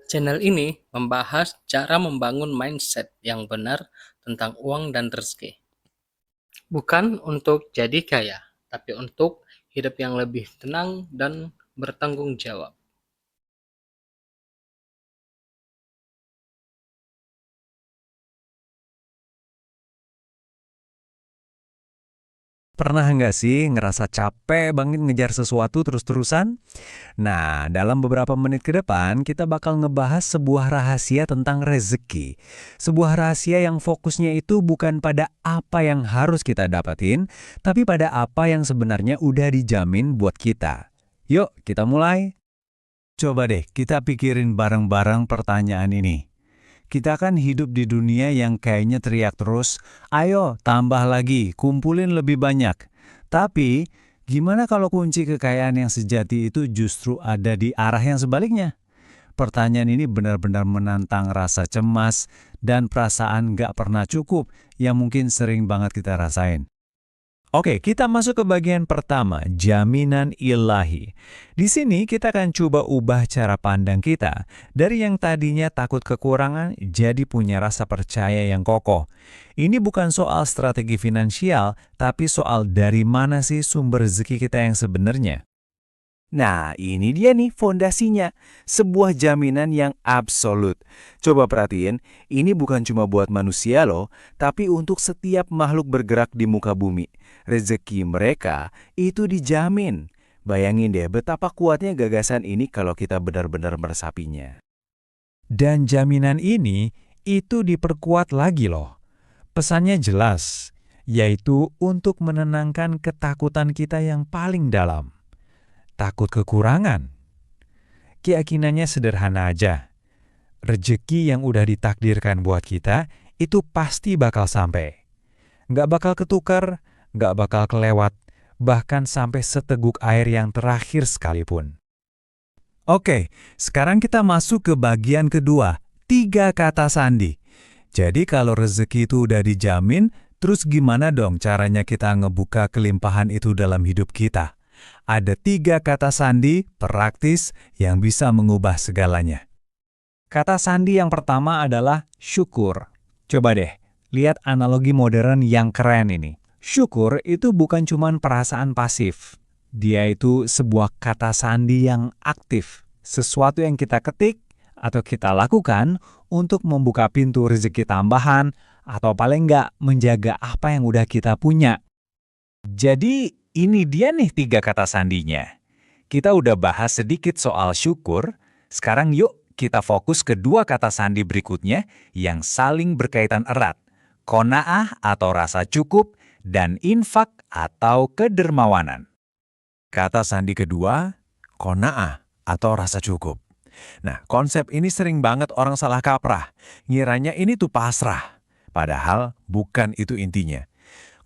Channel ini membahas cara membangun mindset yang benar tentang uang dan rezeki. Bukan untuk jadi kaya, tapi untuk hidup yang lebih tenang dan bertanggung jawab. Pernah nggak sih ngerasa capek banget ngejar sesuatu terus-terusan? Nah, dalam beberapa menit ke depan, kita bakal ngebahas sebuah rahasia tentang rezeki. Sebuah rahasia yang fokusnya itu bukan pada apa yang harus kita dapatin, tapi pada apa yang sebenarnya udah dijamin buat kita. Yuk, kita mulai. Coba deh, kita pikirin bareng-bareng pertanyaan ini. Kita kan hidup di dunia yang kayaknya teriak terus, ayo tambah lagi, kumpulin lebih banyak. Tapi, gimana kalau kunci kekayaan yang sejati itu justru ada di arah yang sebaliknya? Pertanyaan ini benar-benar menantang rasa cemas dan perasaan nggak pernah cukup yang mungkin sering banget kita rasain. Oke, kita masuk ke bagian pertama, jaminan ilahi. Di sini kita akan coba ubah cara pandang kita dari yang tadinya takut kekurangan jadi punya rasa percaya yang kokoh. Ini bukan soal strategi finansial, tapi soal dari mana sih sumber rezeki kita yang sebenarnya. Nah, ini dia nih fondasinya. Sebuah jaminan yang absolut. Coba perhatiin, ini bukan cuma buat manusia loh, tapi untuk setiap makhluk bergerak di muka bumi. Rezeki mereka itu dijamin. Bayangin deh betapa kuatnya gagasan ini kalau kita benar-benar meresapinya. Dan jaminan ini itu diperkuat lagi loh. Pesannya jelas, yaitu untuk menenangkan ketakutan kita yang paling dalam. Takut kekurangan. Keyakinannya sederhana aja. Rezeki yang udah ditakdirkan buat kita, itu pasti bakal sampai. Nggak bakal ketukar, nggak bakal kelewat, bahkan sampai seteguk air yang terakhir sekalipun. Oke, sekarang kita masuk ke bagian kedua, 3 kata sandi. Jadi kalau rezeki itu udah dijamin, terus gimana dong caranya kita ngebuka kelimpahan itu dalam hidup kita? Ada 3 kata sandi praktis yang bisa mengubah segalanya. Kata sandi yang pertama adalah syukur. Coba deh, lihat analogi modern yang keren ini. Syukur itu bukan cuma perasaan pasif. Dia itu sebuah kata sandi yang aktif. Sesuatu yang kita ketik atau kita lakukan untuk membuka pintu rezeki tambahan atau paling nggak menjaga apa yang udah kita punya. Jadi ini dia nih 3 kata sandinya. Kita udah bahas sedikit soal syukur, sekarang yuk kita fokus ke 2 kata sandi berikutnya yang saling berkaitan erat. Qanaah atau rasa cukup dan infak atau kedermawanan. Kata sandi kedua, qanaah atau rasa cukup. Nah, konsep ini sering banget orang salah kaprah. Ngiranya ini tuh pasrah. Padahal bukan itu intinya.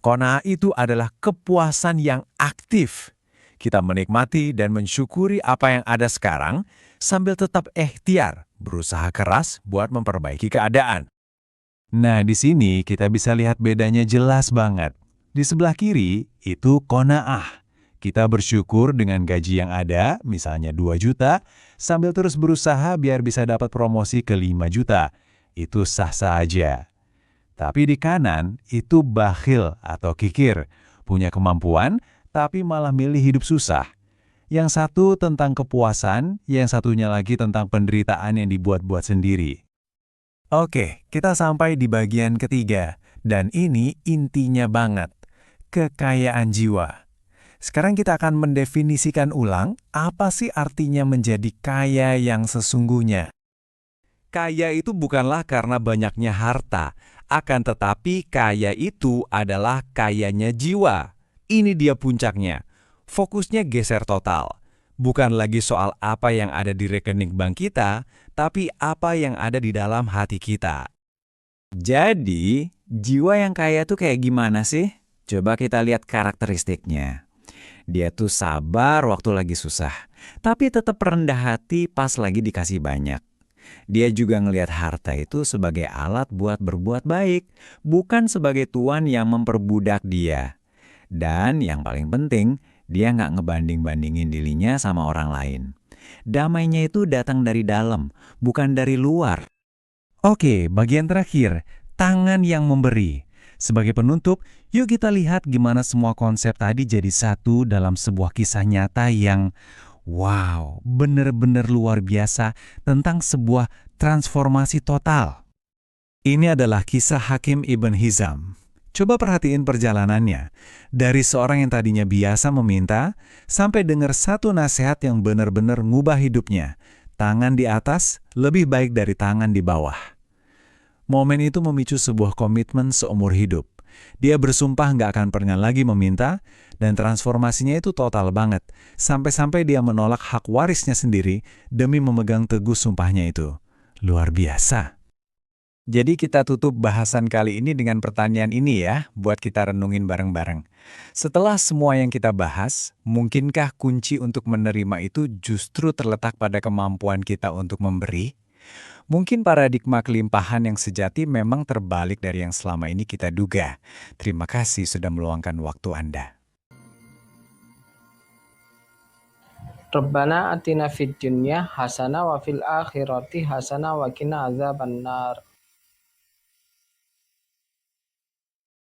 Qanaah itu adalah kepuasan yang aktif. Kita menikmati dan mensyukuri apa yang ada sekarang sambil tetap ikhtiar, berusaha keras buat memperbaiki keadaan. Nah, di sini kita bisa lihat bedanya jelas banget. Di sebelah kiri itu qanaah. Kita bersyukur dengan gaji yang ada, misalnya 2 juta, sambil terus berusaha biar bisa dapat promosi ke 5 juta. Itu sah-sah aja. Tapi di kanan itu bakhil atau kikir, punya kemampuan tapi malah milih hidup susah. Yang satu tentang kepuasan, yang satunya lagi tentang penderitaan yang dibuat-buat sendiri. Oke, kita sampai di bagian ketiga, dan ini intinya banget, kekayaan jiwa. Sekarang kita akan mendefinisikan ulang apa sih artinya menjadi kaya yang sesungguhnya. Kaya itu bukanlah karena banyaknya harta, akan tetapi kaya itu adalah kayanya jiwa. Ini dia puncaknya. Fokusnya geser total. Bukan lagi soal apa yang ada di rekening bank kita, tapi apa yang ada di dalam hati kita. Jadi, jiwa yang kaya tuh kayak gimana sih? Coba kita lihat karakteristiknya. Dia tuh sabar waktu lagi susah, tapi tetap rendah hati pas lagi dikasih banyak. Dia juga ngelihat harta itu sebagai alat buat berbuat baik, bukan sebagai tuan yang memperbudak dia. Dan yang paling penting, dia nggak ngebanding-bandingin dirinya sama orang lain. Damainya itu datang dari dalam, bukan dari luar. Oke, bagian terakhir, tangan yang memberi. Sebagai penutup, yuk kita lihat gimana semua konsep tadi jadi satu dalam sebuah kisah nyata yang, wow, bener-bener luar biasa tentang sebuah transformasi total. Ini adalah kisah Hakim Ibn Hizam. Coba perhatiin perjalanannya. Dari seorang yang tadinya biasa meminta, sampai dengar satu nasihat yang benar-benar ngubah hidupnya. Tangan di atas lebih baik dari tangan di bawah. Momen itu memicu sebuah komitmen seumur hidup. Dia bersumpah nggak akan pernah lagi meminta, dan transformasinya itu total banget. Sampai-sampai dia menolak hak warisnya sendiri demi memegang teguh sumpahnya itu. Luar biasa. Jadi kita tutup bahasan kali ini dengan pertanyaan ini ya, buat kita renungin bareng-bareng. Setelah semua yang kita bahas, mungkinkah kunci untuk menerima itu justru terletak pada kemampuan kita untuk memberi? Mungkin paradigma kelimpahan yang sejati memang terbalik dari yang selama ini kita duga. Terima kasih sudah meluangkan waktu Anda. Rabbana atina fid dunya hasanah wa fil akhirati hasanah wa qina adzabannar.